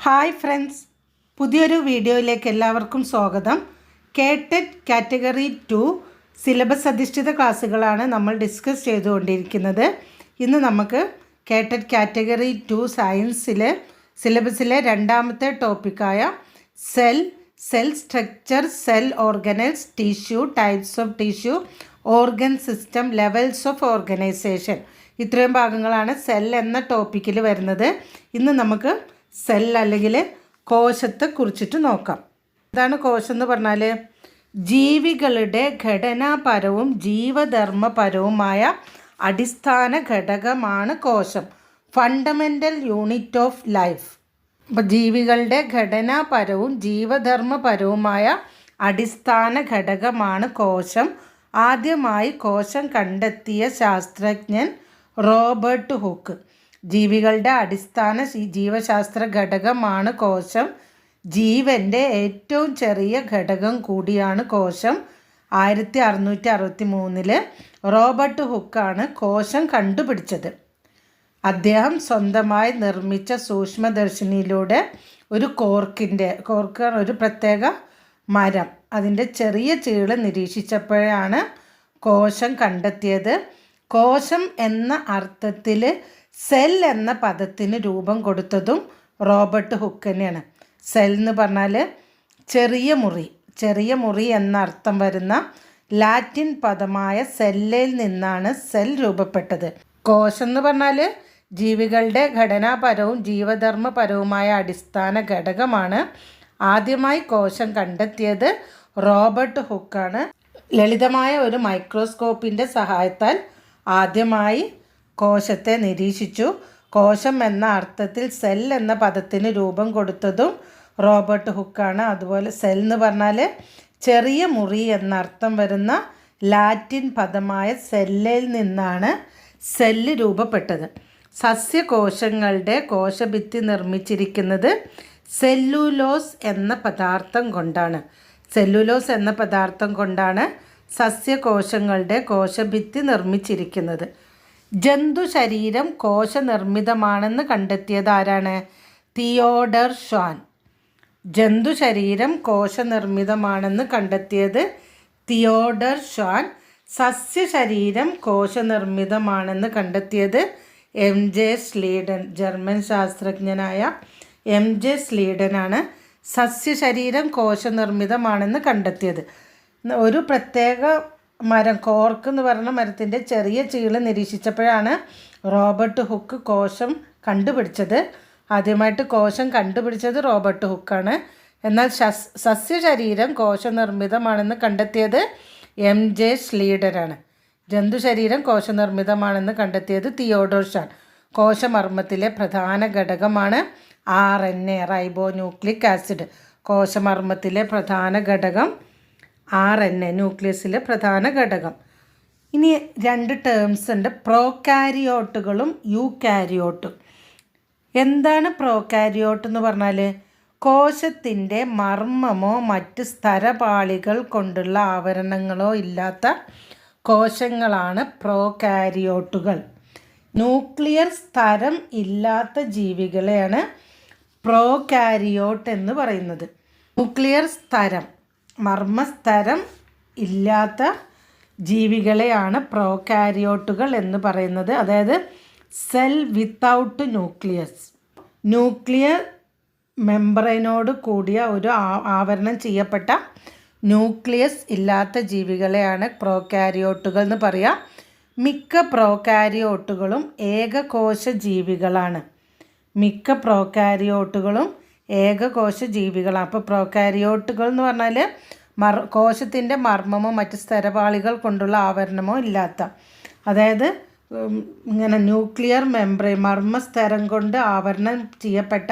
Hi friends, പുതിയൊരു വീഡിയോയിലേക്ക് എല്ലാവർക്കും സ്വാഗതം. കേടെറ്റ് കാറ്റഗറി 2 സിലബസ് അധിഷ്ഠിത ക്ലാസ്സുകളാണ് നമ്മൾ ഡിസ്കസ് ചെയ്തുകൊണ്ടിരിക്കുന്നത്. ഇന്ന് നമുക്ക് കേടെറ്റ് കാറ്റഗറി 2 സയൻസിലെ സിലബസിലെ രണ്ടാമത്തെ ടോപ്പിക്കായ cell structure, cell organelles, tissue, types of tissue, organ system, levels of organisation, ഇത്രയും ഭാഗങ്ങളാണ് സെൽ എന്ന ടോപ്പിക്കിൽ വരുന്നത്. ഇന്ന് നമുക്ക് സെൽ അല്ലെങ്കിൽ കോശത്തെ കുറിച്ചിട്ട് നോക്കാം. എന്താണ് കോശം എന്ന് പറഞ്ഞാൽ? ജീവികളുടെ ഘടനാപരവും ജീവധർമ്മപരവുമായ അടിസ്ഥാന ഘടകമാണ് കോശം. Fundamental unit of life. അപ്പോൾ ജീവികളുടെ ഘടനാപരവും ജീവധർമ്മപരവുമായ അടിസ്ഥാന ഘടകമാണ് കോശം. ആദ്യമായി കോശം കണ്ടെത്തിയ ശാസ്ത്രജ്ഞൻ റോബർട്ട് ഹുക്ക്. ജീവികളുടെ അടിസ്ഥാന ജീവശാസ്ത്ര ഘടകമാണ് കോശം. ജീവൻ്റെ ഏറ്റവും ചെറിയ ഘടകം കൂടിയാണ് കോശം. 1663 റോബർട്ട് ഹുക്കാണ് കോശം കണ്ടുപിടിച്ചത്. അദ്ദേഹം സ്വന്തമായി നിർമ്മിച്ച സൂക്ഷ്മദർശിനിയിലൂടെ ഒരു കോർക്ക് ഒരു പ്രത്യേക മരം, അതിൻ്റെ ചെറിയ ചീള് നിരീക്ഷിച്ചപ്പോഴാണ് കോശം കണ്ടെത്തിയത്. കോശം എന്ന അർത്ഥത്തിൽ സെൽ എന്ന പദത്തിന് രൂപം കൊടുത്തതും റോബർട്ട് ഹുക്ക് തന്നെയാണ്. സെൽ എന്ന് പറഞ്ഞാൽ ചെറിയ മുറി എന്ന അർത്ഥം വരുന്ന ലാറ്റിൻ പദമായ സെല്ലയിൽ നിന്നാണ് സെൽ രൂപപ്പെട്ടത്. കോശം എന്ന് പറഞ്ഞാൽ ജീവികളുടെ ഘടനാപരവും ജീവധർമ്മപരവുമായ അടിസ്ഥാന ഘടകമാണ്. ആദ്യമായി കോശം കണ്ടെത്തിയത് റോബർട്ട് ഹുക്കാണ്. ലളിതമായ ഒരു മൈക്രോസ്കോപ്പിൻ്റെ സഹായത്താൽ ആദ്യമായി കോശത്തെ നിരീക്ഷിച്ചു. കോശം എന്ന അർത്ഥത്തിൽ സെൽ എന്ന പദത്തിന് രൂപം കൊടുത്തതും റോബർട്ട് ഹുക്കാണ്. അതുപോലെ സെൽ എന്ന് പറഞ്ഞാൽ ചെറിയ മുറി എന്നർത്ഥം വരുന്ന ലാറ്റിൻ പദമായ സെല്ലയിൽ നിന്നാണ് സെല്ല് രൂപപ്പെട്ടത്. സസ്യകോശങ്ങളുടെ കോശഭിത്തി നിർമ്മിച്ചിരിക്കുന്നത് സെല്ലുലോസ് എന്ന പദാർത്ഥം കൊണ്ടാണ്. സസ്യകോശങ്ങളുടെ കോശഭിത്തി നിർമ്മിച്ചിരിക്കുന്നത്. ജന്തു ശരീരം കോശനിർമ്മിതമാണെന്ന് കണ്ടെത്തിയത് ആരാണ്? Theodore Schwann. ജന്തു ശരീരം കോശനിർമ്മിതമാണെന്ന് കണ്ടെത്തിയത് തിയോഡർ ഷ്വാൻ. സസ്യശരീരം കോശനിർമ്മിതമാണെന്ന് കണ്ടെത്തിയത് MJ സ്ലീഡൻ. ജർമ്മൻ ശാസ്ത്രജ്ഞനായ MJ സ്ലീഡനാണ് സസ്യശരീരം കോശനിർമ്മിതമാണെന്ന് കണ്ടെത്തിയത്. ഒരു പ്രത്യേക മരം, കോർക്ക് എന്ന് പറഞ്ഞ മരത്തിൻ്റെ ചെറിയ ചീള് നിരീക്ഷിച്ചപ്പോഴാണ് റോബർട്ട് ഹുക്ക് കോശം കണ്ടുപിടിച്ചത്. ആദ്യമായിട്ട് കോശം കണ്ടുപിടിച്ചത് റോബർട്ട് ഹുക്കാണ്. എന്നാൽ സസ്യശരീരം കോശനിർമ്മിതമാണെന്ന് കണ്ടെത്തിയത് MJ സ്ലീഡനാണ്. ജന്തുശരീരം കോശനിർമ്മിതമാണെന്ന് കണ്ടെത്തിയത് തിയോഡോർ ഷ്വാൻ. കോശമർമ്മത്തിലെ പ്രധാന ഘടകമാണ് RNA, റൈബോന്യൂക്ലിക് ആസിഡ്. കോശമർമ്മത്തിലെ പ്രധാന ഘടകം RNA, ന്യൂക്ലിയസിലെ പ്രധാന ഘടകം. ഇനി രണ്ട് ടേംസ് ഉണ്ട്, പ്രോകാരിയോട്ടുകളും യൂകാരിയോട്ടും. എന്താണ് പ്രോകാരിയോട്ട് എന്ന് പറഞ്ഞാൽ? കോശത്തിൻ്റെ മർമ്മമോ മറ്റ് സ്തരപാളികൾ കൊണ്ടുള്ള ആവരണങ്ങളോ ഇല്ലാത്ത കോശങ്ങളാണ് പ്രോകാരിയോട്ടുകൾ. ന്യൂക്ലിയർ സ്തരം ഇല്ലാത്ത ജീവികളെയാണ് പ്രോകാരിയോട്ട് എന്ന് പറയുന്നത്. ന്യൂക്ലിയർ സ്തരം, മർമ്മസ്തരം ഇല്ലാത്ത ജീവികളെയാണ് പ്രോകാരിയോട്ടുകൾ എന്ന് പറയുന്നത്. അതായത് സെൽ വിത്തൗട്ട് ന്യൂക്ലിയസ്. ന്യൂക്ലിയർ മെംബ്രെയിനോട് കൂടിയ ഒരു ആവരണം ചെയ്യപ്പെട്ട ന്യൂക്ലിയസ് ഇല്ലാത്ത ജീവികളെയാണ് പ്രോകാരിയോട്ടുകൾ എന്ന് പറയുക. മിക്ക പ്രോകാരിയോട്ടുകളും ഏകകോശ ജീവികളാണ്. അപ്പോൾ പ്രോകാരിയോട്ടുകൾ എന്ന് പറഞ്ഞാൽ കോശത്തിൻ്റെ മർമ്മമോ മറ്റ് സ്തരപാളികൾ കൊണ്ടുള്ള ആവരണമോ ഇല്ലാത്ത, അതായത് ഇങ്ങനെ ന്യൂക്ലിയർ മെംബ്രെയിൻ, മർമ്മസ്തരം കൊണ്ട് ആവരണം ചെയ്യപ്പെട്ട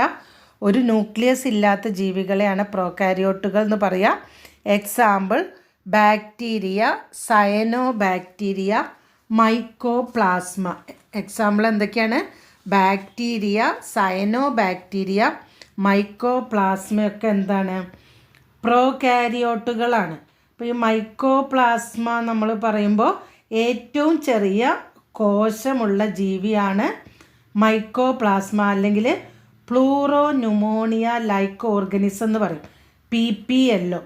ഒരു ന്യൂക്ലിയസ് ഇല്ലാത്ത ജീവികളെയാണ് പ്രോകാരിയോട്ടുകൾ എന്ന് പറയുക. Example: bacteria, cyanobacteria, mycoplasma. Example എന്തൊക്കെയാണ്? ബാക്ടീരിയ, സയനോബാക്ടീരിയ, മൈക്കോപ്ലാസ്മയൊക്കെ എന്താണ്? പ്രോകാരിയോട്ടുകളാണ്. അപ്പോൾ ഈ മൈക്കോപ്ലാസ്മ നമ്മൾ പറയുമ്പോൾ ഏറ്റവും ചെറിയ കോശമുള്ള ജീവിയാണ് മൈക്കോപ്ലാസ്മ അല്ലെങ്കിൽ പ്ലൂറോ ന്യൂമോണിയ ലൈക്ക് ഓർഗനിസം എന്ന് പറയും. PPLO.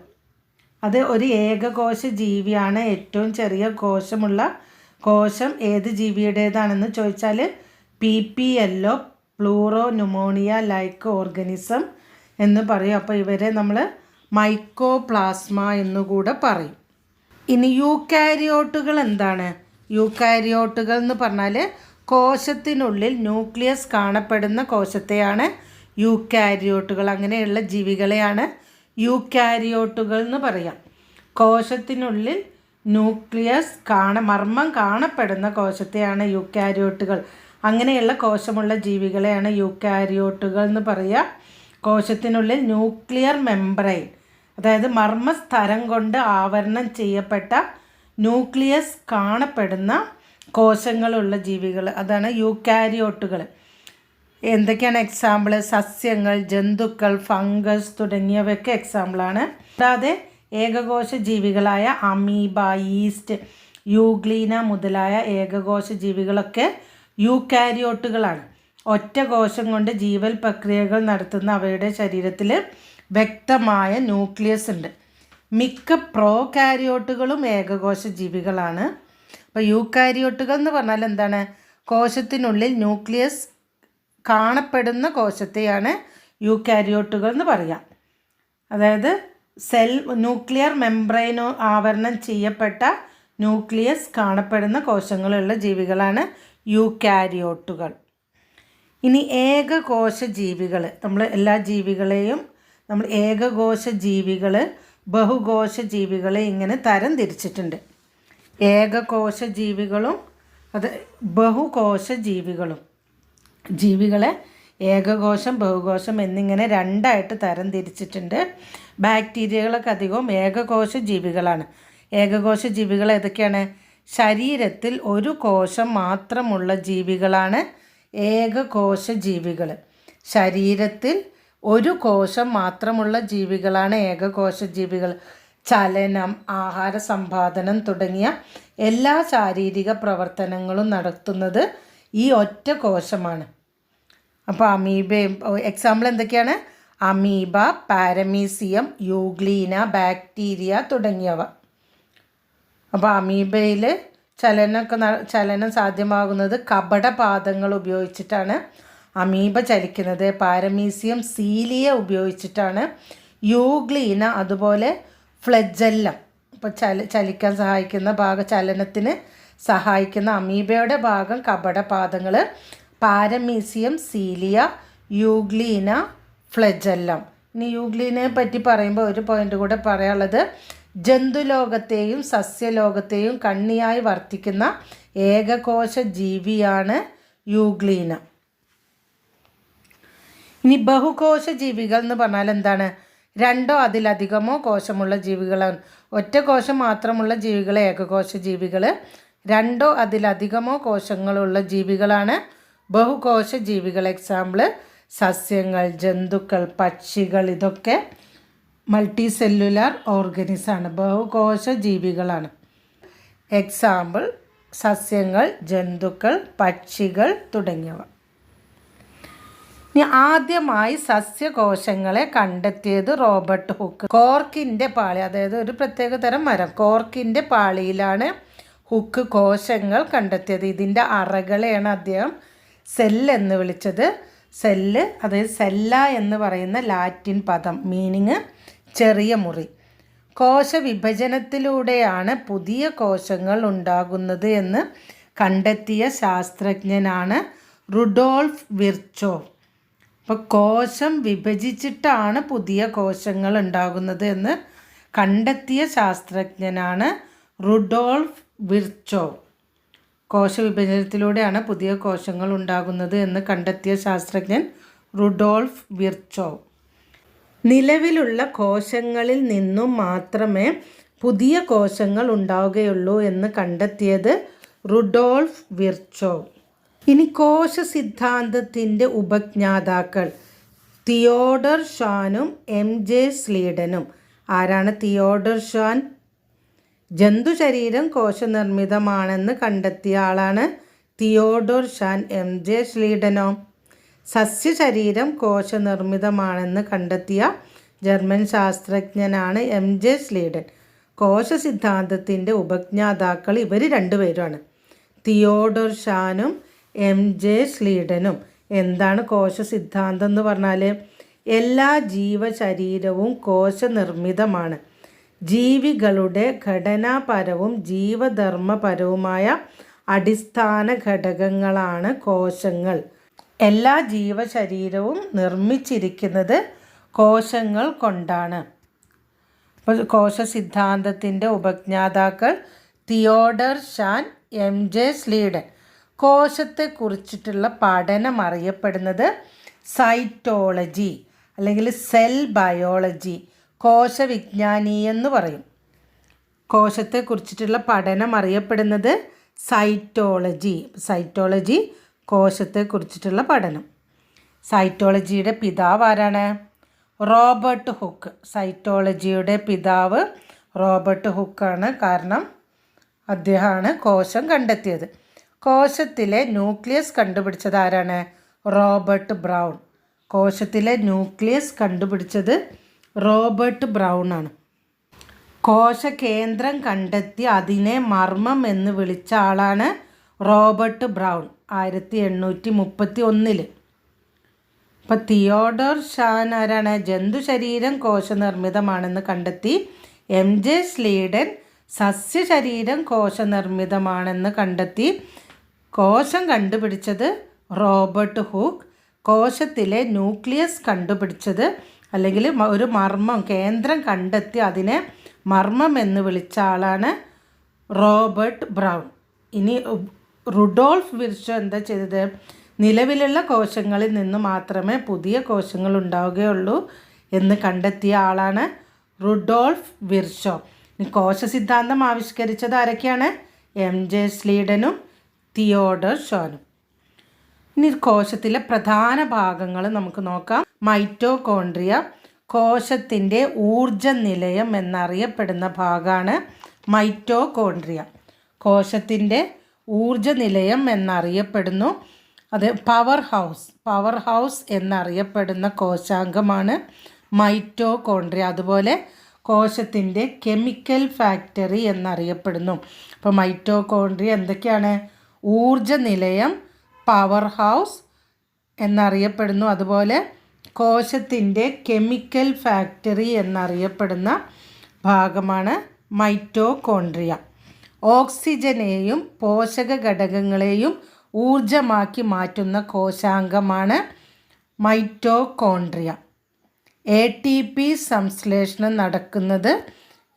അത് ഒരു ഏകകോശ ജീവിയാണ്. ഏറ്റവും ചെറിയ കോശം ഏത് ജീവിയുടേതാണെന്ന് ചോദിച്ചാൽ PPLO, pleuro pneumonia like organism എന്ന് പറയും. അപ്പോൾ ഇവരെ നമ്മൾ മൈക്കോപ്ലാസ്മ എന്നുകൂടെ പറയും. ഇനി യൂക്കാരിയോട്ടുകൾ എന്താണ്? യൂക്കാരിയോട്ടുകൾ എന്ന് പറഞ്ഞാൽ കോശത്തിനുള്ളിൽ ന്യൂക്ലിയസ് കാണപ്പെടുന്ന കോശത്തെയാണ് യൂക്കാരിയോട്ടുകൾ. അങ്ങനെയുള്ള ജീവികളെയാണ് യൂക്കാരിയോട്ടുകൾ എന്ന് പറയാം. കോശത്തിനുള്ളിൽ ന്യൂക്ലിയസ് മർമ്മം കാണപ്പെടുന്ന കോശത്തെയാണ് യൂക്കാരിയോട്ടുകൾ. അങ്ങനെയുള്ള കോശമുള്ള ജീവികളെയാണ് യൂക്കാരിയോട്ടുകൾ എന്ന് പറയുക. കോശത്തിനുള്ളിൽ ന്യൂക്ലിയർ മെംബ്രെയിൻ, അതായത് മർമ്മസ്തരം കൊണ്ട് ആവരണം ചെയ്യപ്പെട്ട ന്യൂക്ലിയസ് കാണപ്പെടുന്ന കോശങ്ങളുള്ള ജീവികൾ, അതാണ് യൂക്കാരിയോട്ടുകൾ. എന്തൊക്കെയാണ് എക്സാമ്പിൾ? സസ്യങ്ങൾ, ജന്തുക്കൾ, ഫംഗസ് തുടങ്ങിയവയൊക്കെ എക്സാമ്പിളാണ്. കൂടാതെ ഏകകോശ ജീവികളായ അമീബ, ഈസ്റ്റ്, യൂഗ്ലീന മുതലായ ഏകകോശ ജീവികളൊക്കെ യൂക്കാരിയോട്ടുകളാണ്. ഒറ്റ കോശം കൊണ്ട് ജീവൽ പ്രക്രിയകൾ നടത്തുന്ന അവയുടെ ശരീരത്തിൽ വ്യക്തമായ ന്യൂക്ലിയസ് ഉണ്ട്. മിക്ക പ്രോകാരിയോട്ടുകളും ഏകകോശ ജീവികളാണ്. അപ്പോൾ യൂക്കാരിയോട്ടുകൾ എന്ന് പറഞ്ഞാൽ എന്താണ്? കോശത്തിനുള്ളിൽ ന്യൂക്ലിയസ് കാണപ്പെടുന്ന കോശത്തെയാണ് യൂക്കാരിയോട്ടുകൾ എന്ന് പറയാം. അതായത് ന്യൂക്ലിയർ മെംബ്രെയിനോ ആവരണം ചെയ്യപ്പെട്ട ന്യൂക്ലിയസ് കാണപ്പെടുന്ന കോശങ്ങളുള്ള ജീവികളാണ് യൂക്കാരിയോട്ടുകൾ. ഇനി ഏകകോശ ജീവികൾ, നമ്മൾ എല്ലാ ജീവികളെയും നമ്മൾ ഏകകോശ ജീവികൾ, ബഹുകോശ ജീവികളെ ഇങ്ങനെ തരം തിരിച്ചിട്ടുണ്ട്. ഏകകോശ ജീവികളും ബഹുകോശ ജീവികളെ ഏകകോശം, ബഹുകോശം എന്നിങ്ങനെ രണ്ടായിട്ട് തരം തിരിച്ചിട്ടുണ്ട്. ബാക്ടീരിയകളൊക്കെ അധികവും ഏകകോശ ജീവികളാണ്. ഏകകോശ ജീവികൾ ഏതൊക്കെയാണ്? ശരീരത്തിൽ ഒരു കോശം മാത്രമുള്ള ജീവികളാണ് ഏകകോശ ജീവികൾ. ശരീരത്തിൽ ഒരു കോശം മാത്രമുള്ള ജീവികളാണ് ഏകകോശ ജീവികൾ. ചലനം, ആഹാര സമ്പാദനം തുടങ്ങിയ എല്ലാ ശാരീരിക പ്രവർത്തനങ്ങളും നടത്തുന്നത് ഈ ഒറ്റ കോശമാണ്. അപ്പോൾ അമീബയും എക്സാമ്പിൾ എന്തൊക്കെയാണ്? അമീബ, പാരമീസിയം, യൂഗ്ലീന, ബാക്ടീരിയ തുടങ്ങിയവ. അപ്പോൾ അമീബയിൽ ചലനം സാധ്യമാകുന്നത് കപടപാദങ്ങൾ ഉപയോഗിച്ചിട്ടാണ് അമീബ ചലിക്കുന്നത്. പാരമീസിയം സീലിയ ഉപയോഗിച്ചിട്ടാണ്. യൂഗ്ലീന അതുപോലെ ഫ്ലെജല്ലം, ഇപ്പോൾ ചലിക്കാൻ സഹായിക്കുന്ന ചലനത്തിന് സഹായിക്കുന്ന അമീബയുടെ ഭാഗം കപടപാദങ്ങൾ. Paramecium cilia, euglena, flagellum. ഇനി യൂഗ്ലീനയെ പറ്റി പറയുമ്പോൾ ഒരു പോയിൻ്റ് കൂടെ പറയാനുള്ളത്, ജന്തുലോകത്തെയും സസ്യലോകത്തെയും കണ്ണിയായി വർത്തിക്കുന്ന ഏകകോശ ജീവിയാണ് യൂഗ്ലീന. ഇനി ബഹുകോശ ജീവികൾ എന്ന് പറഞ്ഞാൽ എന്താണ്? രണ്ടോ അതിലധികമോ കോശമുള്ള ജീവികളാണ്. ഒറ്റ കോശം മാത്രമുള്ള ജീവികൾ ഏകകോശ ജീവികൾ. രണ്ടോ അതിലധികമോ കോശങ്ങളുള്ള ജീവികളാണ് ബഹുകോശ ജീവികൾ. എക്സാമ്പിൾ സസ്യങ്ങൾ, ജന്തുക്കൾ, പക്ഷികൾ, ഇതൊക്കെ മൾട്ടി സെല്ലുലാർ ഓർഗനിസാണ്, ബഹുകോശ ജീവികളാണ്. എക്സാമ്പിൾ സസ്യങ്ങൾ, ജന്തുക്കൾ, പക്ഷികൾ തുടങ്ങിയവ. ഇനി ആദ്യമായി സസ്യകോശങ്ങളെ കണ്ടെത്തിയത് റോബർട്ട് ഹുക്ക്. കോർക്കിൻ്റെ പാളി, അതായത് ഒരു പ്രത്യേക തരം മരം, കോർക്കിൻ്റെ പാളിയിലാണ് ഹുക്ക് കോശങ്ങൾ കണ്ടെത്തിയത്. ഇതിൻ്റെ അറകളെയാണ് അദ്ദേഹം സെല്ലെന്ന് വിളിച്ചത്. സെല്ല്, അതായത് സെല്ല എന്ന് പറയുന്ന ലാറ്റിൻ പദം, മീനിങ് ചെറിയ മുറി. കോശവിഭജനത്തിലൂടെയാണ് പുതിയ കോശങ്ങൾ ഉണ്ടാകുന്നത് എന്ന് കണ്ടെത്തിയ ശാസ്ത്രജ്ഞനാണ് റുഡോൾഫ് വിർച്ചോവ്. അപ്പോൾ കോശം വിഭജിച്ചിട്ടാണ് പുതിയ കോശങ്ങൾ ഉണ്ടാകുന്നത് എന്ന് കണ്ടെത്തിയ ശാസ്ത്രജ്ഞനാണ് റുഡോൾഫ് വിർച്ചോവ്. കോശവിഭജനത്തിലൂടെയാണ് പുതിയ കോശങ്ങൾ ഉണ്ടാകുന്നത് എന്ന് കണ്ടെത്തിയ ശാസ്ത്രജ്ഞൻ റുഡോൾഫ് വിർച്ചോവ്. നിലവിലുള്ള കോശങ്ങളിൽ നിന്നും മാത്രമേ പുതിയ കോശങ്ങൾ ഉണ്ടാവുകയുള്ളൂ എന്ന് കണ്ടെത്തിയത് റുഡോൾഫ് വിർച്ചോവ്. ഇനി കോശ സിദ്ധാന്തത്തിൻ്റെ ഉപജ്ഞാതാക്കൾ തിയോഡർ ഷാനും MJ സ്ലീഡനും. ആരാണ് തിയോഡർ ഷാൻ? ജന്തുശരീരം കോശനിർമ്മിതമാണെന്ന് കണ്ടെത്തിയ ആളാണ് തിയോഡർ ഷാൻ. MJ സ്ലീഡനോ സസ്യശരീരം കോശനിർമ്മിതമാണെന്ന് കണ്ടെത്തിയ ജർമ്മൻ ശാസ്ത്രജ്ഞനാണ് MJ സ്ലീഡൻ. കോശ സിദ്ധാന്തത്തിൻ്റെ ഉപജ്ഞാതാക്കൾ ഇവർ രണ്ടുപേരുമാണ്, തിയോഡർ ഷാനും MJ സ്ലീഡനും. എന്താണ് കോശ സിദ്ധാന്തം എന്ന് പറഞ്ഞാൽ എല്ലാ ജീവശരീരവും കോശനിർമ്മിതമാണ്. ജീവികളുടെ ഘടനാപരവും ജീവധർമ്മപരവുമായ അടിസ്ഥാന ഘടകങ്ങളാണ് കോശങ്ങൾ. എല്ലാ ജീവശരീരവും നിർമ്മിച്ചിരിക്കുന്നത് കോശങ്ങൾ കൊണ്ടാണ്. അപ്പോൾ കോശ സിദ്ധാന്തത്തിൻ്റെ ഉപജ്ഞാതാക്കൾ തിയോഡർ ഷാൻ, MJ സ്ലീഡൻ. കോശത്തെക്കുറിച്ചിട്ടുള്ള പഠനം അറിയപ്പെടുന്നത് സൈറ്റോളജി അല്ലെങ്കിൽ സെൽ ബയോളജി, കോശവിജ്ഞാനി എന്ന് പറയും. കോശത്തെക്കുറിച്ചിട്ടുള്ള പഠനം അറിയപ്പെടുന്നത് സൈറ്റോളജി, കോശത്തെക്കുറിച്ചിട്ടുള്ള പഠനം. സൈറ്റോളജിയുടെ പിതാവ് ആരാണ്? Robert hook. സൈറ്റോളജിയുടെ പിതാവ് റോബർട്ട് ഹുക്കാണ്. കാരണം അദ്ദേഹമാണ് കോശം കണ്ടെത്തിയത്. കോശത്തിലെ ന്യൂക്ലിയസ് കണ്ടുപിടിച്ചത് ആരാണ്? Robert Brown. കോശത്തിലെ ന്യൂക്ലിയസ് കണ്ടുപിടിച്ചത് റോബർട്ട് ബ്രൗൺ ആണ്. കോശകേന്ദ്രം കണ്ടെത്തി അതിനെ മർമ്മം എന്ന് വിളിച്ച ആളാണ് റോബർട്ട് ബ്രൗൺ 1831. അപ്പോൾ തിയോഡർ ഷാൻ ആരാണ്? ജന്തുശരീരം കോശനിർമ്മിതമാണെന്ന് കണ്ടെത്തി. MJ സ്ലീഡൻ സസ്യശരീരം കോശനിർമ്മിതമാണെന്ന് കണ്ടെത്തി. കോശം കണ്ടുപിടിച്ചത് റോബർട്ട് ഹൂക്ക്. കോശത്തിലെ ന്യൂക്ലിയസ് കണ്ടുപിടിച്ചത് അല്ലെങ്കിൽ ഒരു മർമ്മം കേന്ദ്രം കണ്ടെത്തി അതിനെ മർമ്മം എന്ന് വിളിച്ച ആളാണ് റോബർട്ട് ബ്രൗൺ. ഇനി റുഡോൾഫ് വിർഷോ എന്താ ചെയ്തത്? നിലവിലുള്ള കോശങ്ങളിൽ നിന്ന് മാത്രമേ പുതിയ കോശങ്ങൾ ഉണ്ടാവുകയുള്ളൂ എന്ന് കണ്ടെത്തിയ ആളാണ് റുഡോൾഫ് വിർഷോ. ഇനി കോശ സിദ്ധാന്തം ആവിഷ്കരിച്ചത് ആരൊക്കെയാണ്? MJ സ്ലീഡനും തിയോഡർ ഷാനും. ഇനി കോശത്തിലെ പ്രധാന ഭാഗങ്ങൾ നമുക്ക് നോക്കാം. മൈറ്റോകോൺട്രിയ കോശത്തിൻ്റെ ഊർജ നിലയം എന്നറിയപ്പെടുന്ന ഭാഗമാണ് മൈറ്റോകോൺട്രിയ. കോശത്തിൻ്റെ ഊർജ നിലയം എന്നറിയപ്പെടുന്നു. അത് പവർ ഹൗസ് എന്നറിയപ്പെടുന്ന കോശാംഗമാണ് മൈറ്റോകോൺട്രിയ. അതുപോലെ കോശത്തിൻ്റെ കെമിക്കൽ ഫാക്ടറി എന്നറിയപ്പെടുന്നു. അപ്പോൾ മൈറ്റോകോൺട്രിയ എന്തൊക്കെയാണ്? ഊർജ നിലയം, പവർ ഹൗസ് എന്നറിയപ്പെടുന്നു. അതുപോലെ കോശത്തിൻ്റെ കെമിക്കൽ ഫാക്ടറി എന്നറിയപ്പെടുന്ന ഭാഗമാണ് മൈറ്റോകോൺട്രിയ. ഓക്സിജനെയും പോഷക ഘടകങ്ങളെയും ഊർജമാക്കി മാറ്റുന്ന കോശാംഗമാണ് മൈറ്റോകോൺട്രിയ. ATP സംശ്ലേഷണം നടക്കുന്നത്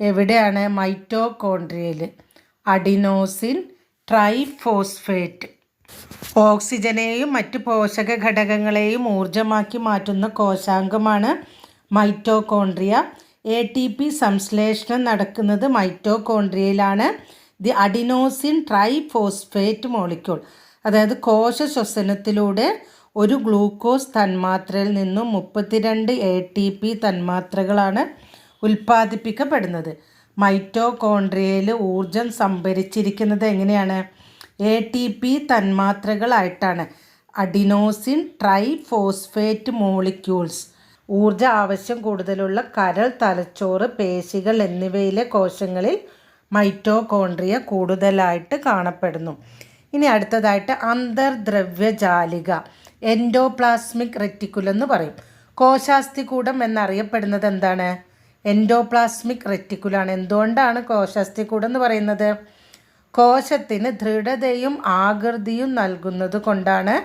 എവിടെയാണ്? മൈറ്റോകോൺട്രിയയിൽ. Adenosine triphosphate. ഓക്സിജനെയും മറ്റ് പോഷക ഘടകങ്ങളെയും ഊർജമാക്കി മാറ്റുന്ന കോശാംഗമാണ് മൈറ്റോകോൺട്രിയ. ATP സംശ്ലേഷണം നടക്കുന്നത് മൈറ്റോകോൺട്രിയയിലാണ്. ദി അഡിനോസിൻ ട്രൈഫോസ്ഫേറ്റ് മോളിക്യൂൾ, അതായത് കോശ ശ്വസനത്തിലൂടെ ഒരു ഗ്ലൂക്കോസ് തന്മാത്രയിൽ നിന്നും 32 ATP തന്മാത്രകളാണ് ഉൽപ്പാദിപ്പിക്കപ്പെടുന്നത്. മൈറ്റോകോൺട്രിയയിൽ ഊർജം സംഭരിച്ചിരിക്കുന്നത് എങ്ങനെയാണ്? ATP തന്മാത്രകളായിട്ടാണ്. Adenosine triphosphate molecules. ഊർജ ആവശ്യം കൂടുതലുള്ള കരൾ, തലച്ചോറ്, പേശികൾ എന്നിവയിലെ കോശങ്ങളിൽ മൈറ്റോകോൺട്രിയ കൂടുതലായിട്ട് കാണപ്പെടുന്നു. ഇനി അടുത്തതായിട്ട് അന്തർദ്രവ്യജാലിക, എൻഡോപ്ലാസ്മിക് റെറ്റിക്കുലം എന്ന് പറയും. കോശാസ്ഥികൂടം എന്നറിയപ്പെടുന്നത് എന്താണ്? എൻഡോപ്ലാസ്മിക് റെറ്റിക്കുലാണ്. എന്തുകൊണ്ടാണ് കോശാസ്ഥികൂടം എന്ന് പറയുന്നത്? കോശത്തിന് ദൃഢതയും ആകൃതിയും നൽകുന്നത് കൊണ്ടാണ്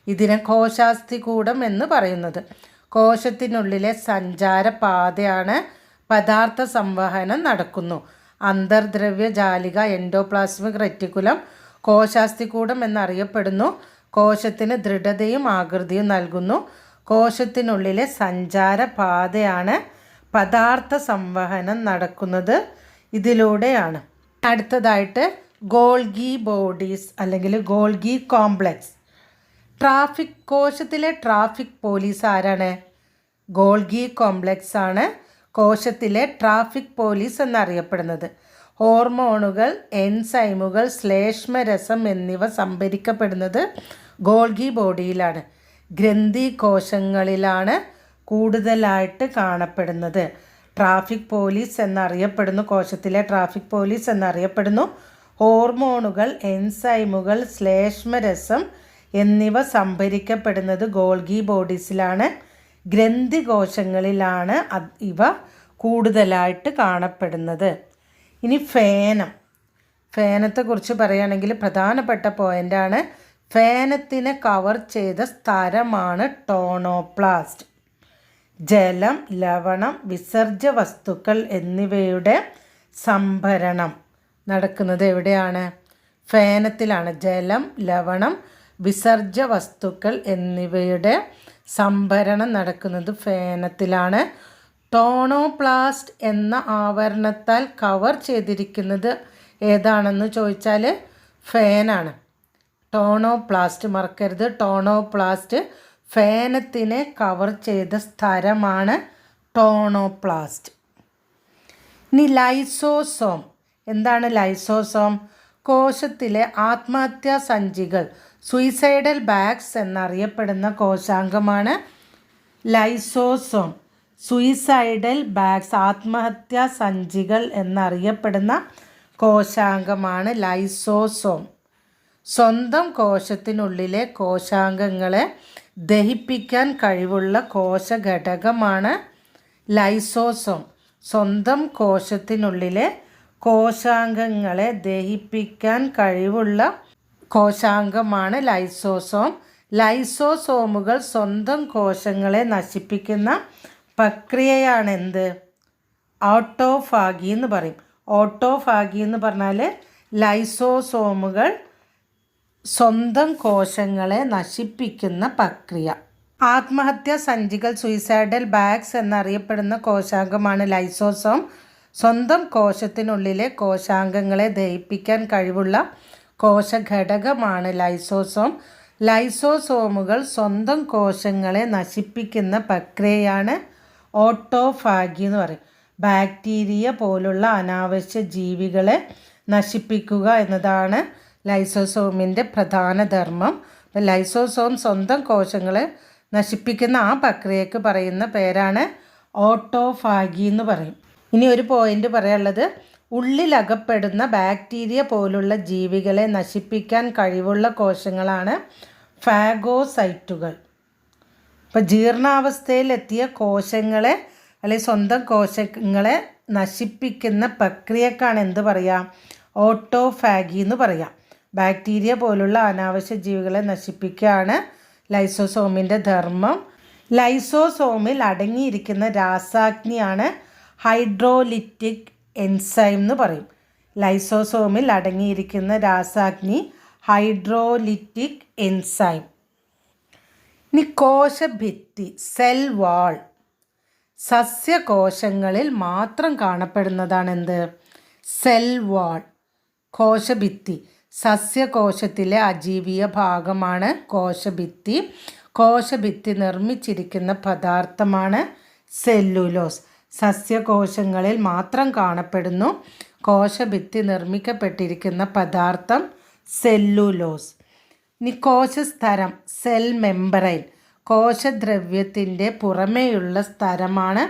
ഇതിനെ കോശാസ്ഥികൂടം എന്ന് പറയുന്നത്. കോശത്തിനുള്ളിലെ സഞ്ചാരപാതയാണ് പദാർത്ഥ സംവഹനം നടക്കുന്നു. അന്തർദ്രവ്യജാലിക എൻഡോപ്ലാസ്മിക് റെറ്റിക്കുലം കോശാസ്ഥികൂടം എന്നറിയപ്പെടുന്നു. കോശത്തിന് ദൃഢതയും ആകൃതിയും നൽകുന്നു. കോശത്തിനുള്ളിലെ സഞ്ചാരപാതയാണ് പദാർത്ഥ സംവഹനം നടക്കുന്നത് ഇതിലൂടെയാണ്. അടുത്തതായിട്ട് ഗോൾഗി ബോഡീസ് അല്ലെങ്കിൽ ഗോൾഗി കോംപ്ലക്സ്. കോശത്തിലെ ട്രാഫിക് പോലീസ് ആരാണ്? ഗോൾഗി കോംപ്ലക്സ് ആണ് കോശത്തിലെ ട്രാഫിക് പോലീസ് എന്നറിയപ്പെടുന്നത്. ഹോർമോണുകൾ, എൻസൈമുകൾ, ശ്ലേഷ്മരസം എന്നിവ സംഭരിക്കപ്പെടുന്നത് ഗോൾഗി ബോഡിയിലാണ്. ഗ്രന്ഥി കോശങ്ങളിലാണ് കൂടുതലായിട്ട് കാണപ്പെടുന്നത്. ട്രാഫിക് പോലീസ് എന്നറിയപ്പെടുന്നു, കോശത്തിലെ ട്രാഫിക് പോലീസ് എന്നറിയപ്പെടുന്നു. ഹോർമോണുകൾ, എൻസൈമുകൾ, ശ്ലേഷ്മരസം എന്നിവ സംഭരിക്കപ്പെടുന്നത് ഗോൾഗി ബോഡീസിലാണ്. ഗ്രന്ഥി കോശങ്ങളിലാണ് ഇവ കൂടുതലായിട്ട് കാണപ്പെടുന്നത്. ഇനി ഫേനത്തെക്കുറിച്ച് പറയുകയാണെങ്കിൽ പ്രധാനപ്പെട്ട പോയിൻ്റാണ്, ഫേനത്തിനെ കവർ ചെയ്ത സ്ഥലമാണ് ടോണോപ്ലാസ്റ്റ്. ജലം, ലവണം, വിസർജ്യ വസ്തുക്കൾ എന്നിവയുടെ സംഭരണം നടക്കുന്നത് എവിടെയാണ്? ഫേനത്തിലാണ്. ജലം, ലവണം, വിസർജ്യ വസ്തുക്കൾ എന്നിവയുടെ സംഭരണം നടക്കുന്നത് ഫേനത്തിലാണ്. ടോണോപ്ലാസ്റ്റ് എന്ന ആവരണത്താൽ കവർ ചെയ്തിരിക്കുന്നത് ഏതാണെന്ന് ചോദിച്ചാൽ ഫേനാണ്. ടോണോപ്ലാസ്റ്റ് മറക്കരുത്. ടോണോപ്ലാസ്റ്റ് ഫേനത്തിനെ കവർ ചെയ്ത സ്ഥലമാണ് ടോണോപ്ലാസ്റ്റ്. ഇനി ലൈസോസോം. എന്താണ് ലൈസോസോം? കോശത്തിലെ ആത്മഹത്യാ സഞ്ചികൾ, സൂയിസൈഡൽ ബാഗ്സ് എന്നറിയപ്പെടുന്ന കോശാംഗമാണ് ലൈസോസോം. സൂയിസൈഡൽ ബാഗ്സ്, ആത്മഹത്യാ സഞ്ചികൾ എന്നറിയപ്പെടുന്ന കോശാംഗമാണ് ലൈസോസോം. സ്വന്തം കോശത്തിനുള്ളിലെ കോശാംഗങ്ങളെ ദഹിപ്പിക്കാൻ കഴിവുള്ള കോശഘടകമാണ് ലൈസോസോം. സ്വന്തം കോശത്തിനുള്ളിലെ കോശാംഗങ്ങളെ ദഹിപ്പിക്കാൻ കഴിവുള്ള കോശാംഗമാണ് ലൈസോസോം. ലൈസോസോമുകൾ സ്വന്തം കോശങ്ങളെ നശിപ്പിക്കുന്ന പ്രക്രിയയാണ് എന്ത്? ഓട്ടോഫാഗി എന്ന് പറയും. ഓട്ടോഫാഗി എന്ന് പറഞ്ഞാൽ ലൈസോസോമുകൾ സ്വന്തം കോശങ്ങളെ നശിപ്പിക്കുന്ന പ്രക്രിയ. ആത്മഹത്യാ സഞ്ചികൾ, സൂയിസൈഡൽ ബാഗ്സ് എന്നറിയപ്പെടുന്ന കോശാംഗമാണ് ലൈസോസോം. സ്വന്തം കോശത്തിനുള്ളിലെ കോശാംഗങ്ങളെ ദഹിപ്പിക്കാൻ കഴിവുള്ള കോശഘടകമാണ് ലൈസോസോം. ലൈസോസോമുകൾ സ്വന്തം കോശങ്ങളെ നശിപ്പിക്കുന്ന പ്രക്രിയയാണ് ഓട്ടോഫാഗി എന്ന് പറയും. ബാക്ടീരിയ പോലുള്ള അനാവശ്യ ജീവികളെ നശിപ്പിക്കുക എന്നതാണ് ലൈസോസോമിൻ്റെ പ്രധാന ധർമ്മം. ലൈസോസോം സ്വന്തം കോശങ്ങളെ നശിപ്പിക്കുന്ന ആ പ്രക്രിയക്ക് പറയുന്ന പേരാണ് ഓട്ടോഫാഗി എന്ന് പറയും. ഇനി ഒരു പോയിന്റ് പറയാനുള്ളത്, ഉള്ളിലകപ്പെടുന്ന ബാക്ടീരിയ പോലുള്ള ജീവികളെ നശിപ്പിക്കാൻ കഴിവുള്ള കോശങ്ങളാണ് ഫാഗോസൈറ്റുകൾ. ഇപ്പോൾ ജീർണാവസ്ഥയിലെത്തിയ കോശങ്ങളെ അല്ലെങ്കിൽ സ്വന്തം കോശങ്ങളെ നശിപ്പിക്കുന്ന പ്രക്രിയക്കാണ് എന്ത് പറയാം? ഓട്ടോഫാഗി എന്ന് പറയാം. ബാക്ടീരിയ പോലുള്ള അനാവശ്യ ജീവികളെ നശിപ്പിക്കുകയാണ് ലൈസോസോമിൻ്റെ ധർമ്മം. ലൈസോസോമിൽ അടങ്ങിയിരിക്കുന്ന രാസാഗ്നിയാണ് ഹൈഡ്രോലിറ്റിക് എൻസൈം എന്ന് പറയും. ലൈസോസോമിൽ അടങ്ങിയിരിക്കുന്ന രാസാഗ്നി ഹൈഡ്രോലിറ്റിക് എൻസൈം. ഇനി കോശഭിത്തി, സെൽ വാൾ. സസ്യകോശങ്ങളിൽ മാത്രം കാണപ്പെടുന്നതാണ് എന്ത്? Cell wall, കോശഭിത്തി. സസ്യകോശത്തിലെ അജീവീയ ഭാഗമാണ് കോശഭിത്തി. കോശഭിത്തി നിർമ്മിച്ചിരിക്കുന്ന പദാർത്ഥമാണ് സെല്ലുലോസ്. സസ്യകോശങ്ങളിൽ മാത്രം കാണപ്പെടുന്നു. കോശഭിത്തി നിർമ്മിക്കപ്പെട്ടിരിക്കുന്ന പദാർത്ഥം സെല്ലുലോസ്. ഇനി കോശസ്തരം, സെൽ മെമ്പറൈൻ. കോശദ്രവ്യത്തിൻ്റെ പുറമേയുള്ള സ്തരമാണ്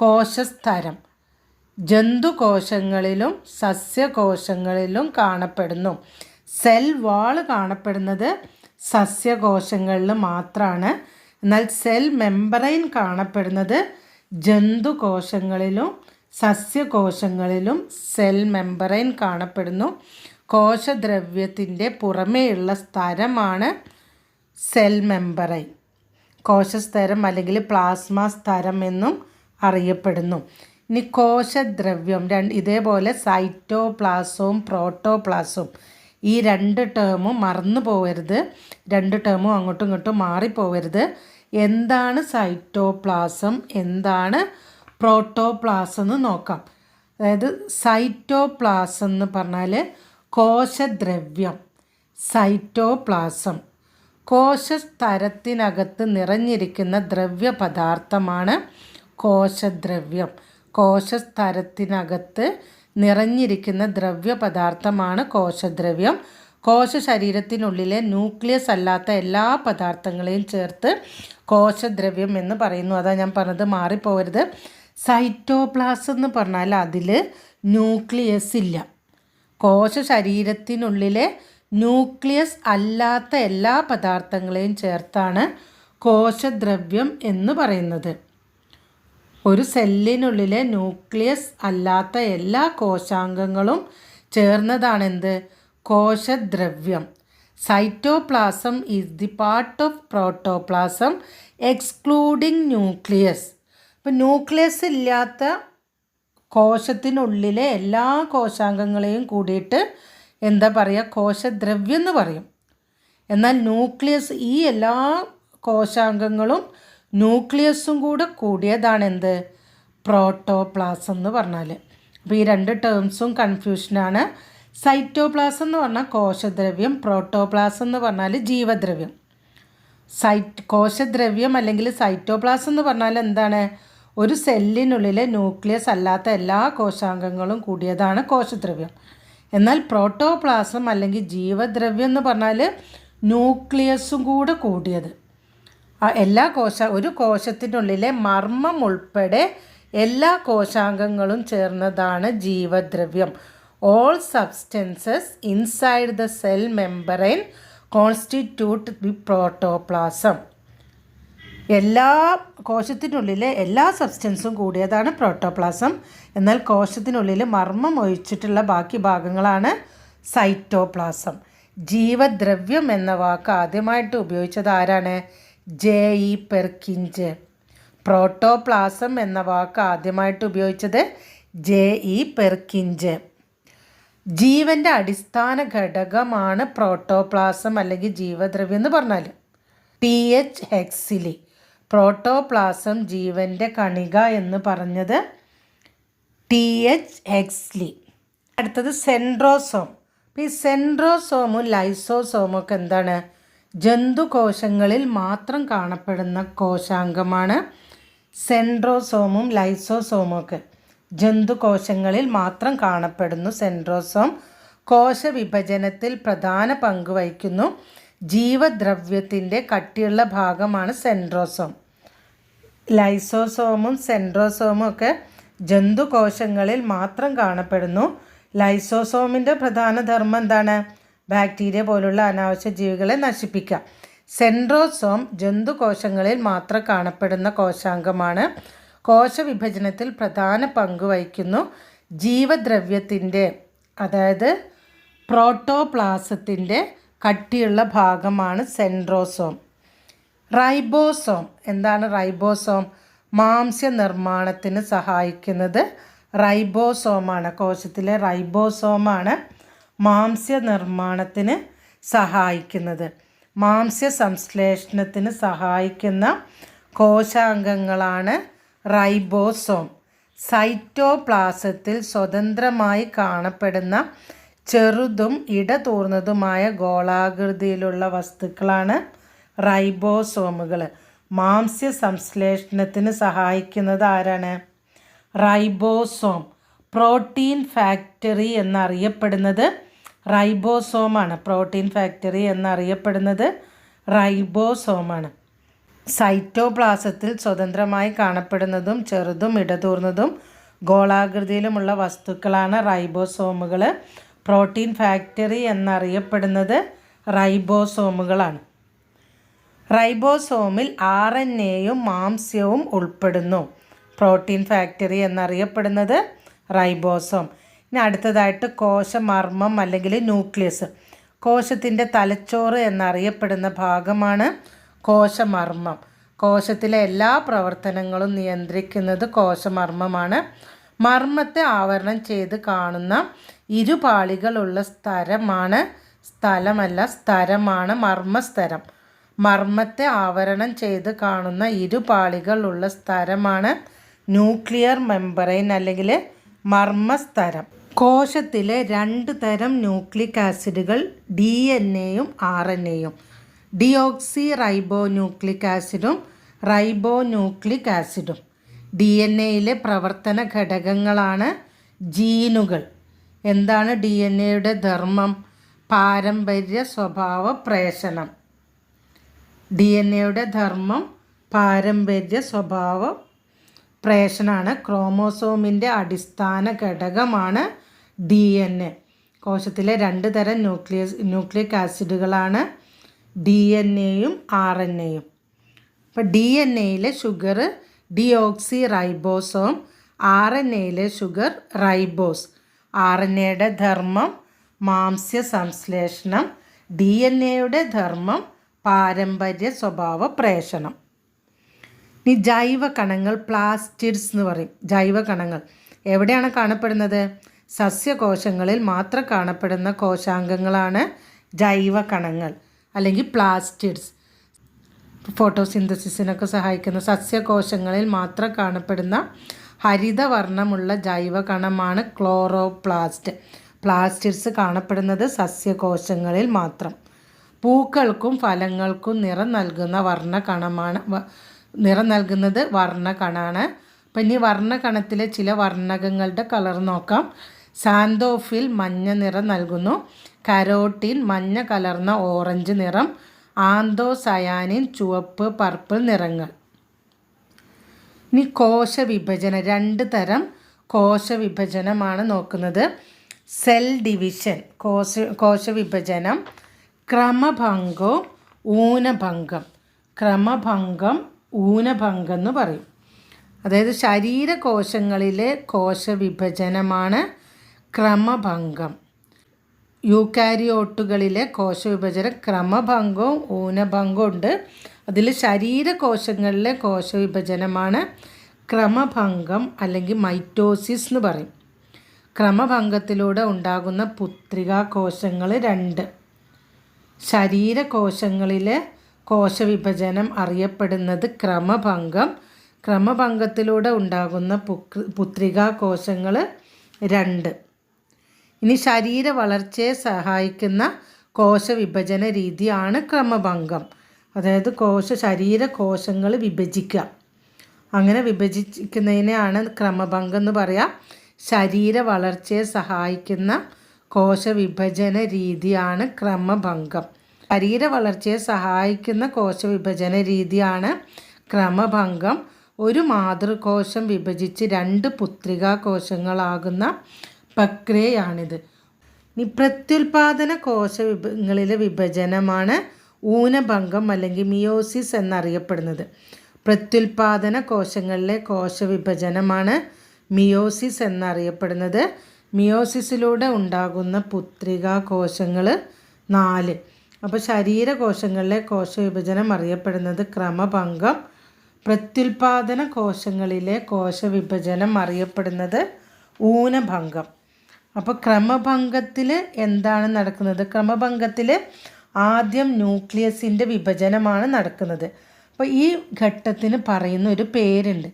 കോശസ്തരം. ജന്തുകോശങ്ങളിലും സസ്യകോശങ്ങളിലും കാണപ്പെടുന്നു. സെൽ വാൾ കാണപ്പെടുന്നത് സസ്യകോശങ്ങളിൽ മാത്രമാണ്. എന്നാൽ സെൽ മെമ്പറൈൻ കാണപ്പെടുന്നത് ജന്തുകോശങ്ങളിലും സസ്യകോശങ്ങളിലും സെൽ മെമ്പറൈൻ കാണപ്പെടുന്നു. കോശദ്രവ്യത്തിൻ്റെ പുറമേയുള്ള സ്തരമാണ് സെൽ മെമ്പറൈൻ. കോശസ്തരം അല്ലെങ്കിൽ പ്ലാസ്മ സ്തരം എന്നും അറിയപ്പെടുന്നു. ഇനി കോശദ്രവ്യം ഇതേപോലെ സൈറ്റോപ്ലാസവും പ്രോട്ടോപ്ലാസവും, ഈ രണ്ട് ടേമും മറന്നു പോകരുത്. രണ്ട് ടേമും അങ്ങോട്ടും ഇങ്ങോട്ടും മാറിപ്പോകരുത്. എന്താണ് സൈറ്റോപ്ലാസം, എന്താണ് പ്രോട്ടോപ്ലാസം എന്ന് നോക്കാം. അതായത് സൈറ്റോപ്ലാസം എന്ന് പറഞ്ഞാൽ കോശദ്രവ്യം. സൈറ്റോപ്ലാസം കോശസ്തരത്തിനകത്ത് നിറഞ്ഞിരിക്കുന്ന ദ്രവ്യപദാർത്ഥമാണ് കോശദ്രവ്യം. കോശസ്തരത്തിനകത്ത് നിറഞ്ഞിരിക്കുന്ന ദ്രവ്യപദാർത്ഥമാണ് കോശദ്രവ്യം. കോശ ശരീരത്തിനുള്ളിലെ ന്യൂക്ലിയസ് അല്ലാത്ത എല്ലാ പദാർത്ഥങ്ങളെയും ചേർത്ത് കോശദ്രവ്യം എന്ന് പറയുന്നു. അതാ ഞാൻ പറഞ്ഞത്, മാറിപ്പോകരുത്. സൈറ്റോപ്ലാസം എന്ന് പറഞ്ഞാൽ അതിൽ ന്യൂക്ലിയസ് ഇല്ല. കോശ ശരീരത്തിനുള്ളിലെ ന്യൂക്ലിയസ് അല്ലാത്ത എല്ലാ പദാർത്ഥങ്ങളെയും ചേർത്താണ് കോശദ്രവ്യം എന്ന് പറയുന്നത്. ഒരു സെല്ലിനുള്ളിലെ ന്യൂക്ലിയസ് അല്ലാത്ത എല്ലാ കോശാംഗങ്ങളും ചേർന്നതാണെന്ത്? കോശദ്രവ്യം. Cytoplasm is the part of protoplasm excluding nucleus. ഇപ്പം ന്യൂക്ലിയസ് ഇല്ലാത്ത കോശത്തിനുള്ളിലെ എല്ലാ കോശാംഗങ്ങളെയും കൂടിയിട്ട് എന്താ പറയുക? കോശദ്രവ്യം എന്ന് പറയും. എന്നാൽ ന്യൂക്ലിയസ്, ഈ എല്ലാ കോശാംഗങ്ങളും ന്യൂക്ലിയസും കൂടെ കൂടിയതാണ് എന്ത്? പ്രോട്ടോപ്ലാസം എന്ന് പറഞ്ഞാൽ. അപ്പോൾ ഈ രണ്ട് ടേംസും കൺഫ്യൂഷനാണ്. സൈറ്റോപ്ലാസം എന്ന് പറഞ്ഞാൽ കോശദ്രവ്യം, പ്രോട്ടോപ്ലാസം എന്ന് പറഞ്ഞാൽ ജീവദ്രവ്യം. കോശദ്രവ്യം അല്ലെങ്കിൽ സൈറ്റോപ്ലാസം എന്ന് പറഞ്ഞാൽ എന്താണ്? ഒരു സെല്ലിനുള്ളിലെ ന്യൂക്ലിയസ് അല്ലാത്ത എല്ലാ കോശാംഗങ്ങളും കൂടിയതാണ് കോശദ്രവ്യം. എന്നാൽ പ്രോട്ടോപ്ലാസം അല്ലെങ്കിൽ ജീവദ്രവ്യം എന്ന് പറഞ്ഞാൽ ന്യൂക്ലിയസും കൂടെ കൂടിയത്. ഒരു കോശത്തിനുള്ളിലെ മർമ്മം ഉൾപ്പെടെ എല്ലാ കോശാംഗങ്ങളും ചേർന്നതാണ് ജീവദ്രവ്യം. All substances inside the cell membrane constitute the protoplasm. എല്ലാ കോശത്തിനുള്ളിലെ എല്ലാ സബ്സ്റ്റൻസും കൂടിയതാണ് പ്രോട്ടോപ്ലാസം. എന്നാൽ കോശത്തിനുള്ളിൽ മർമ്മം ഒഴിച്ചിട്ടുള്ള ബാക്കി ഭാഗങ്ങളാണ് സൈറ്റോപ്ലാസം. ജീവദ്രവ്യം എന്ന വാക്ക് ആദ്യമായിട്ട് ഉപയോഗിച്ചത് ആരാണ്? ജെ.ഇ. പെർക്കിഞ്ച്. പ്രോട്ടോപ്ലാസം എന്ന വാക്ക് ആദ്യമായിട്ട് ഉപയോഗിച്ചത് ജെ.ഇ. പെർക്കിഞ്ച്. ജീവൻ്റെ അടിസ്ഥാന ഘടകമാണ് പ്രോട്ടോപ്ലാസം അല്ലെങ്കിൽ ജീവദ്രവ്യം എന്ന് പറഞ്ഞാൽ. ടി.എച്ച്. ഹെക്സ്ലി പ്രോട്ടോപ്ലാസം ജീവൻ്റെ കണിക എന്ന് പറഞ്ഞത് ടി.എച്ച്. ഹെക്സ്ലി. അടുത്തത് സെൻട്രോസോം. ഈ സെൻട്രോസോമും ലൈസോസോമും ഒക്കെ എന്താണ്? ജന്തുകോശങ്ങളിൽ മാത്രം കാണപ്പെടുന്ന കോശാംഗമാണ്. സെൻട്രോസോമും ലൈസോസോമും ഒക്കെ ജന്തുകോശങ്ങളിൽ മാത്രം കാണപ്പെടുന്നു. സെൻട്രോസോം കോശവിഭജനത്തിൽ പ്രധാന പങ്ക് വഹിക്കുന്നു. ജീവദ്രവ്യത്തിൻ്റെ കട്ടിയുള്ള ഭാഗമാണ് സെൻട്രോസോം. ലൈസോസോമും സെൻട്രോസോമും ഒക്കെ ജന്തുകോശങ്ങളിൽ മാത്രം കാണപ്പെടുന്നു. ലൈസോസോമിൻ്റെ പ്രധാന ധർമ്മം എന്താണ്? ബാക്ടീരിയ പോലുള്ള അനാവശ്യ ജീവികളെ നശിപ്പിക്കുക. സെൻട്രോസോം ജന്തുകോശങ്ങളിൽ മാത്രം കാണപ്പെടുന്ന കോശാംഗമാണ്. കോശവിഭജനത്തിൽ പ്രധാന പങ്ക് വഹിക്കുന്നു. ജീവദ്രവ്യത്തിൻ്റെ, അതായത് പ്രോട്ടോപ്ലാസത്തിൻ്റെ കട്ടിയുള്ള ഭാഗമാണ് സെൻട്രോസോം. റൈബോസോം. എന്താണ് റൈബോസോം? മാംസ്യനിർമ്മാണത്തിന് സഹായിക്കുന്നത് റൈബോസോമാണ്. കോശത്തിലെ റൈബോസോമാണ് മാംസ്യനിർമ്മാണത്തിന് സഹായിക്കുന്നത്. മാംസ്യ സംശ്ലേഷണത്തിന് സഹായിക്കുന്ന കോശാംഗങ്ങളാണ് റൈബോസോം. സൈറ്റോപ്ലാസത്തിൽ സ്വതന്ത്രമായി കാണപ്പെടുന്ന ചെറുതും ഇടതൂർന്നതുമായ ഗോളാകൃതിയിലുള്ള വസ്തുക്കളാണ് റൈബോസോമുകൾ. മാംസ്യ സംശ്ലേഷണത്തിന് സഹായിക്കുന്നത് ആരാണ്? റൈബോസോം. പ്രോട്ടീൻ ഫാക്ടറി എന്നറിയപ്പെടുന്നത് റൈബോസോമാണ്. പ്രോട്ടീൻ ഫാക്ടറി എന്നറിയപ്പെടുന്നത് റൈബോസോമാണ്. സൈറ്റോപ്ലാസത്തിൽ സ്വതന്ത്രമായി കാണപ്പെടുന്നതും ചെറുതും ഇടതൂർന്നതും ഗോളാകൃതിയിലുമുള്ള വസ്തുക്കളാണ് റൈബോസോമുകൾ. പ്രോട്ടീൻ ഫാക്ടറി എന്നറിയപ്പെടുന്നത് റൈബോസോമുകളാണ്. റൈബോസോമിൽ RNAയും മാംസ്യവും ഉൾപ്പെടുന്നു. പ്രോട്ടീൻ ഫാക്ടറി എന്നറിയപ്പെടുന്നത് റൈബോസോം. ഇനി അടുത്തതായിട്ട് കോശമർമ്മം അല്ലെങ്കിൽ ന്യൂക്ലിയസ്. കോശത്തിൻ്റെ തലച്ചോറ് എന്നറിയപ്പെടുന്ന ഭാഗമാണ് കോശമർമ്മം. കോശത്തിലെ എല്ലാ പ്രവർത്തനങ്ങളും നിയന്ത്രിക്കുന്നത് കോശമർമ്മമാണ്. മർമ്മത്തെ ആവരണം ചെയ്ത് കാണുന്ന ഇരുപാളികളുള്ള സ്ഥലമാണ് മർമ്മസ്തരം. മർമ്മത്തെ ആവരണം ചെയ്ത് കാണുന്ന ഇരുപാളികളുള്ള സ്ഥലമാണ് ന്യൂക്ലിയർ മെമ്പറൈൻ അല്ലെങ്കിൽ മർമ്മസ്തരം. കോശത്തിലെ 2 തരം ന്യൂക്ലിക് ആസിഡുകൾ DNA-യും RNA-യും. ഡിയോക്സി റൈബോ ന്യൂക്ലിക് ആസിഡും റൈബോ ന്യൂക്ലിക് ആസിഡും. DNA-യിലെ പ്രവർത്തന ഘടകങ്ങളാണ് ജീനുകൾ. എന്താണ് DNA-യുടെ ധർമ്മം? പാരമ്പര്യ സ്വഭാവ പ്രേഷണം. DNA ധർമ്മം പാരമ്പര്യ സ്വഭാവ പ്രേഷണമാണ്. ക്രോമോസോമിൻ്റെ അടിസ്ഥാന ഘടകമാണ് DNA. കോശത്തിലെ 2 തരം ന്യൂക്ലിയിക് ആസിഡുകളാണ് DNA-യും RNA-യും. അപ്പോൾ DNA-യിലെ ഷുഗർ ഡിയോക്സി റൈബോസോം, RNA-യിലെ ഷുഗർ റൈബോസ്. RNA-യുടെ ധർമ്മം മാംസ്യ സംശ്ലേഷണം, DNA-യുടെ ധർമ്മം പാരമ്പര്യ സ്വഭാവ പ്രേഷണം. ഇനി ജൈവ കണങ്ങൾ, പ്ലാസ്റ്റിഡ്സ് എന്ന് പറയും. ജൈവ കണങ്ങൾ എവിടെയാണ് കാണപ്പെടുന്നത്? സസ്യകോശങ്ങളിൽ മാത്രം കാണപ്പെടുന്ന കോശാംഗങ്ങളാണ് ജൈവ കണങ്ങൾ അല്ലെങ്കിൽ പ്ലാസ്റ്റിഡ്സ്. ഫോട്ടോസിന്തസിസിനൊക്കെ സഹായിക്കുന്ന സസ്യകോശങ്ങളിൽ മാത്രം കാണപ്പെടുന്ന ഹരിതവർണ്ണമുള്ള ജൈവ കണമാണ് ക്ലോറോപ്ലാസ്റ്റ്. പ്ലാസ്റ്റിഡ്സ് കാണപ്പെടുന്നത് സസ്യകോശങ്ങളിൽ മാത്രം. പൂക്കൾക്കും ഫലങ്ങൾക്കും നിറം നൽകുന്നത് വർണ്ണകണാണ്. അപ്പം ഇനി വർണ്ണകണത്തിലെ ചില വർണ്ണകങ്ങളുടെ കളർ നോക്കാം. സാന്തോഫിൽ മഞ്ഞ നിറം നൽകുന്നു. കരോട്ടിൻ മഞ്ഞ കലർന്ന ഓറഞ്ച് നിറം. ആന്തോസയാനിൻ ചുവപ്പ് പർപ്പിൾ നിറങ്ങൾ. ഇനി കോശവിഭജനം, 2 തരം കോശവിഭജനമാണ് നോക്കുന്നത്. Cell division കോശവിഭജനം, ക്രമഭംഗം, ഊനഭംഗം. ക്രമഭംഗം, ഊനഭംഗം എന്ന് പറയും. അതായത് ശരീരകോശങ്ങളിലെ കോശവിഭജനമാണ് ക്രമഭംഗം. യൂക്കാരിയോട്ടുകളിലെ കോശവിഭജനം ക്രമഭംഗവും ഊനഭംഗവും ഉണ്ട്. അതിൽ ശരീരകോശങ്ങളിലെ കോശവിഭജനമാണ് ക്രമഭംഗം അല്ലെങ്കിൽ മൈറ്റോസിസ് എന്ന് പറയും. ക്രമഭംഗത്തിലൂടെ ഉണ്ടാകുന്ന പുത്രികാ കോശങ്ങൾ 2. ശരീരകോശങ്ങളിലെ കോശവിഭജനം അറിയപ്പെടുന്നത് ക്രമഭംഗം. ക്രമഭംഗത്തിലൂടെ ഉണ്ടാകുന്ന പുത്രികാ കോശങ്ങൾ 2. ഇനി ശരീര വളർച്ചയെ സഹായിക്കുന്ന കോശവിഭജന രീതിയാണ് ക്രമഭംഗം. അതായത് ശരീരകോശങ്ങൾ വിഭജിക്കുക. അങ്ങനെ വിഭജിക്കുന്നതിനെയാണ് ക്രമഭംഗം എന്ന് പറയുക. ശരീര വളർച്ചയെ സഹായിക്കുന്ന കോശവിഭജന രീതിയാണ് ക്രമഭംഗം. ശരീര വളർച്ചയെ സഹായിക്കുന്ന കോശവിഭജന രീതിയാണ് ക്രമഭംഗം. ഒരു മാതൃകോശം വിഭജിച്ച് 2 പുത്രികാ കോശങ്ങളാകുന്ന പ്രക്രിയയാണിത്. ഇനി പ്രത്യുൽപാദന കോശങ്ങളിലെ വിഭജനമാണ് ഊനഭംഗം അല്ലെങ്കിൽ മിയോസിസ് എന്നറിയപ്പെടുന്നത്. പ്രത്യുൽപാദന കോശങ്ങളിലെ കോശവിഭജനമാണ് മിയോസിസ് എന്നറിയപ്പെടുന്നത്. മിയോസിസിലൂടെ ഉണ്ടാകുന്ന പുത്രികാ കോശങ്ങൾ 4. അപ്പോൾ ശരീരകോശങ്ങളിലെ കോശവിഭജനം അറിയപ്പെടുന്നത് ക്രമഭംഗം. പ്രത്യുൽപാദന കോശങ്ങളിലെ കോശവിഭജനം അറിയപ്പെടുന്നത് ഊനഭംഗം. അപ്പോൾ ക്രമഭംഗത്തിൽ എന്താണ് നടക്കുന്നത്? ക്രമഭംഗത്തിൽ ആദ്യം ന്യൂക്ലിയസിൻ്റെ വിഭജനമാണ് നടക്കുന്നത്. അപ്പോൾ ഈ ഘട്ടത്തിന് പറയുന്ന ഒരു പേരുണ്ട്,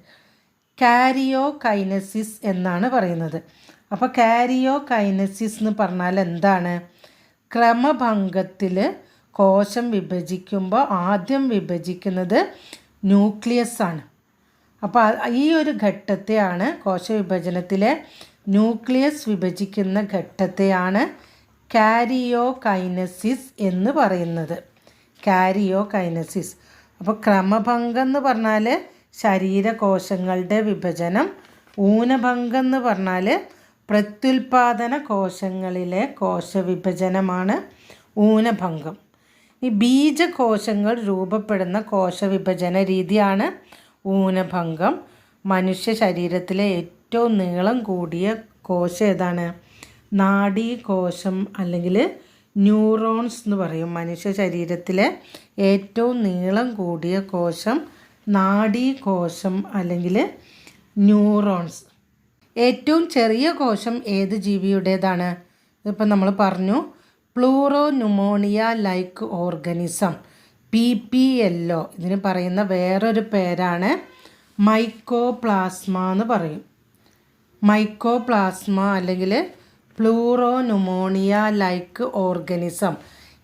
കാരിയോകൈനസിസ് എന്നാണ് പറയുന്നത്. അപ്പോൾ കാരിയോകൈനസിസ് എന്ന് പറഞ്ഞാൽ എന്താണ്? ക്രമഭംഗത്തിൽ കോശം വിഭജിക്കുമ്പോൾ ആദ്യം വിഭജിക്കുന്നത് ന്യൂക്ലിയസ് ആണ്. അപ്പോൾ ഈ ഒരു ഘട്ടത്തെയാണ് കോശവിഭജനത്തിലെ ന്യൂക്ലിയസ് വിഭജിക്കുന്ന ഘട്ടത്തെയാണ് കാരിയോകൈനസിസ് എന്ന് പറയുന്നത്. കാരിയോകൈനസിസ്. അപ്പോൾ ക്രമഭംഗം എന്ന് പറഞ്ഞാൽ ശരീരകോശങ്ങളുടെ വിഭജനം. ഊനഭംഗം എന്ന് പറഞ്ഞാൽ പ്രത്യുൽപാദന കോശങ്ങളിലെ കോശവിഭജനമാണ് ഊനഭംഗം. ഈ ബീജകോശങ്ങൾ രൂപപ്പെടുന്ന കോശവിഭജന രീതിയാണ് ഊനഭംഗം. മനുഷ്യ ശരീരത്തിലെ ഏറ്റവും നീളം കൂടിയ കോശം ഏതാണ്? നാഡീകോശം അല്ലെങ്കിൽ ന്യൂറോൺസ് എന്ന് പറയും. മനുഷ്യ ശരീരത്തിലെ ഏറ്റവും നീളം കൂടിയ കോശം നാഡീകോശം അല്ലെങ്കിൽ ന്യൂറോൺസ്. ഏറ്റവും ചെറിയ കോശം ഏത് ജീവിയുടേതാണ്? ഇതിപ്പോൾ നമ്മൾ പറഞ്ഞു, pleuro pneumonia like organism, PPLO. ഇതിന് പറയുന്ന വേറൊരു പേരാണ് മൈക്കോപ്ലാസ്മ എന്ന് പറയും. മൈക്കോപ്ലാസ്മ അല്ലെങ്കിൽ പ്ലൂറോ ന്യൂമോണിയ ലൈക്ക് ഓർഗനിസം.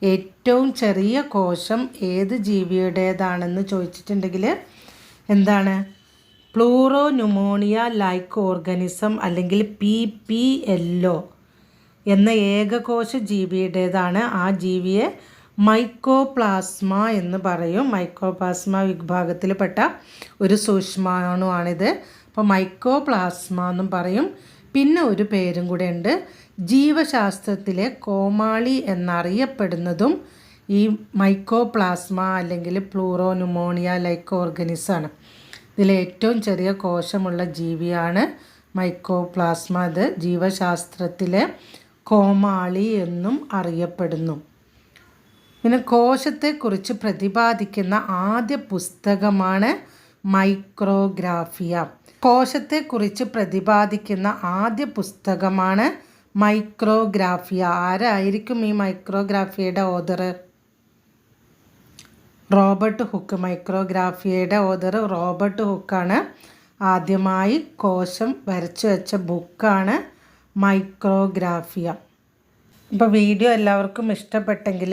ഏറ്റവും ചെറിയ കോശം ഏത് ജീവിയുടേതാണെന്ന് ചോദിച്ചിട്ടുണ്ടെങ്കിൽ എന്താണ്? പ്ലൂറോ ന്യൂമോണിയ ലൈക്ക് ഓർഗനിസം അല്ലെങ്കിൽ PPLO. എന്ന ഏകകോശ ജീവിയുടേതാണ്. ആ ജീവിയെ മൈക്കോപ്ലാസ്മ എന്ന് പറയും. മൈക്കോപ്ലാസ്മ വിഭാഗത്തിൽപ്പെട്ട ഒരു സൂക്ഷ്മാണുവാണിത്. അപ്പോൾ മൈക്കോപ്ലാസ്മ എന്നും പറയും. പിന്നെ ഒരു പേരും കൂടെ ഉണ്ട്, ജീവശാസ്ത്രത്തിലെ കോമാളി എന്നറിയപ്പെടുന്നതും ഈ മൈക്കോപ്ലാസ്മ അല്ലെങ്കിൽ പ്ലൂറോന്യൂമോണിയ ലൈക്ക് ഓർഗനിസാണ്. ഇതിലെ ഏറ്റവും ചെറിയ കോശമുള്ള ജീവിയാണ് മൈക്കോപ്ലാസ്മ. ഇത് ജീവശാസ്ത്രത്തിലെ കോമാളി എന്നും അറിയപ്പെടുന്നു. പിന്നെ കോശത്തെക്കുറിച്ച് പ്രതിപാദിക്കുന്ന ആദ്യ പുസ്തകമാണ് മൈക്രോഗ്രാഫിയ. കോശത്തെക്കുറിച്ച് പ്രതിപാദിക്കുന്ന ആദ്യ പുസ്തകമാണ് മൈക്രോഗ്രാഫിയ. ആരായിരിക്കും ഈ മൈക്രോഗ്രാഫിയയുടെ ഓതർ? Robert Hooke. മൈക്രോഗ്രാഫിയയുടെ ഓതർ റോബർട്ട് ഹുക്കാണ്. ആദ്യമായി കോശം വരച്ചു വെച്ച ബുക്കാണ് മൈക്രോഗ്രാഫിയ. ഇപ്പോൾ വീഡിയോ എല്ലാവർക്കും ഇഷ്ടപ്പെട്ടെങ്കിൽ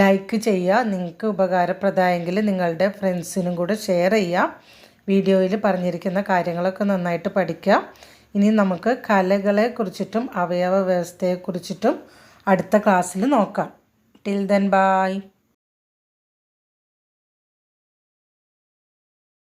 ലൈക്ക് ചെയ്യുക. നിങ്ങൾക്ക് ഉപകാരപ്രദമായെങ്കിൽ നിങ്ങളുടെ ഫ്രണ്ട്സിനും കൂടെ ഷെയർ ചെയ്യുക. വീഡിയോയിൽ പറഞ്ഞിരിക്കുന്ന കാര്യങ്ങളൊക്കെ നന്നായിട്ട് പഠിക്കുക. ഇനി നമുക്ക് കലകളെക്കുറിച്ചിട്ടും അവയവ വ്യവസ്ഥയെക്കുറിച്ചിട്ടും അടുത്ത ക്ലാസ്സിൽ നോക്കാം. Till then bye.